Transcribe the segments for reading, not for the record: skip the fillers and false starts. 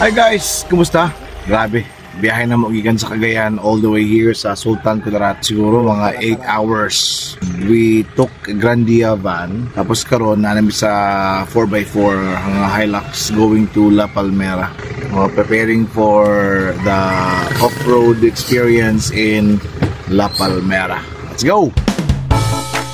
Hi guys, kumusta? Grabe, biyahe na magigan sa Cagayan all the way here sa Sultan Kudarat. Siguro mga 8 hours. We took Grandia van, tapos karon na namin sa 4x4 hanggang Hilux going to La Palmera. Preparing for the off-road experience in La Palmera. Let's go!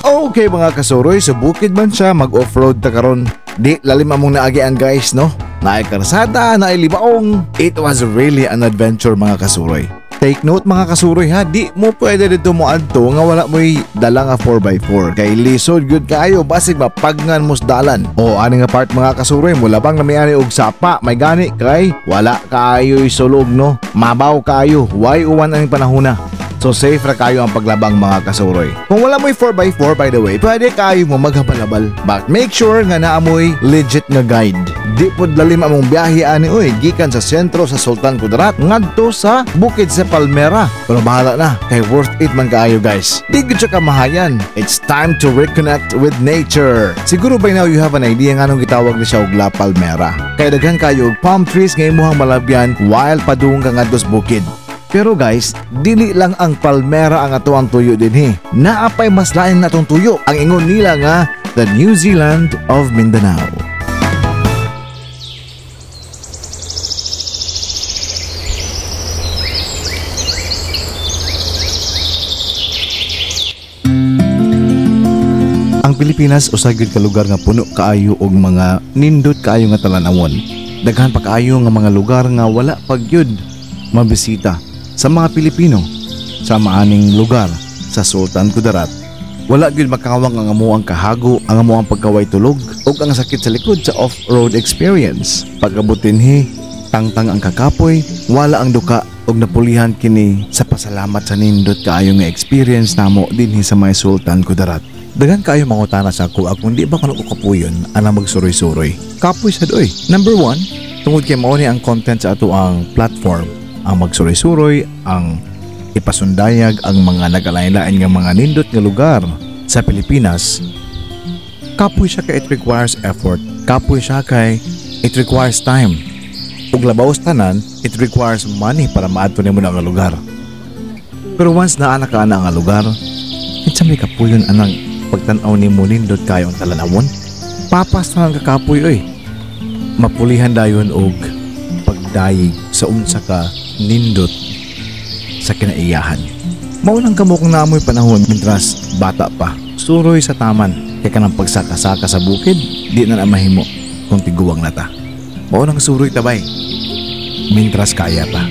Okay mga kasuroy, sa bukid man siya mag-off-road ta karon. Di lalim among naagian guys, no? Naay karsada, naay libaong. It was really an adventure mga kasuroy. Take note mga kasuroy ha, di mo pwede dito mo adto nga wala mo'y dala nga 4x4. Kay lisod good kayo, basig mapagngan mos dalan. O ani nga part mga kasuroy, mula bang na may ani og sapa, may gani kay wala kayo'y sulog no. Mabaw kayo, why uwan ang panahona. So safe ra kayo ang paglabang mga kasuroy. Kung wala mo'y 4x4 by the way, pwede kayo mo maghabalabal. But make sure nga naamoy legit nga guide. Di pod lalim among biyahe ani oy, gikan sa sentro sa Sultan Kudarat ngadto sa bukid sa Palmera. Pero bahala na, kay worth it man kaayo guys. Di gud siya kamahayan. It's time to reconnect with nature. Siguro by now you have an idea nga anong gitawag ni siya og La Palmera. Kay daghan kayo og palm trees nga imong malabyan while padung ka ngadto sa bukid. Pero guys, dili lang ang Palmera ang ato ang tuyo dinhi. Naapay mas lain natong tuyo. Ang ingon nila nga, the New Zealand of Mindanao. Ang Pilipinas usay gyud ka lugar nga puno kaayo og mga nindot kaayo nga talan-awon. Daghan pa kaayo nga mga lugar nga wala pagyud mabisita sa mga Pilipino sa maaning lugar sa Sultan Kudarat. Wala gyud makawang ang amuang kahago, ang amuang pagkaway tulog ug ang sakit sa likod sa off-road experience. Pagabutinhi, tangtang ang kakapoy, wala ang duka ug napulihan kini sa pasalamat sa nindot kaayo nga experience namo dinhi sa may Sultan Kudarat. Daghan kaayo mangutana sa ako kung di ba kuno ko kapuyon ana magsuroy-suroy. Kapoy sad oy. Number 1, tungod kay mao ni ang content sa ato ang platform. Ang magsuroy-suroy, ang ipasundayag ang mga nagalain-lain nga mga nindot nga lugar sa Pilipinas. Kapoy siya kay it requires effort. Kapoy siya kay it requires time. Ug labaw sa tanan, it requires money para maadto nimo na nga lugar. Pero once naa ka na nga lugar, kinsa may kapuyon anang pagtan-aw nimo nindot kayo ang talanawon. Papas na nga kapoy oy. Mapulihan dayon og pagdayig sa unsa ka nindot sa kinaiyahan. Maunang kamo kung naamoy panahon mintras bata pa. Suroy sa taman kay kanang pagsaka-saka sa bukid, di na mahimo kung tiguwang nata. Maunang suroy tabay mintras kaya pa.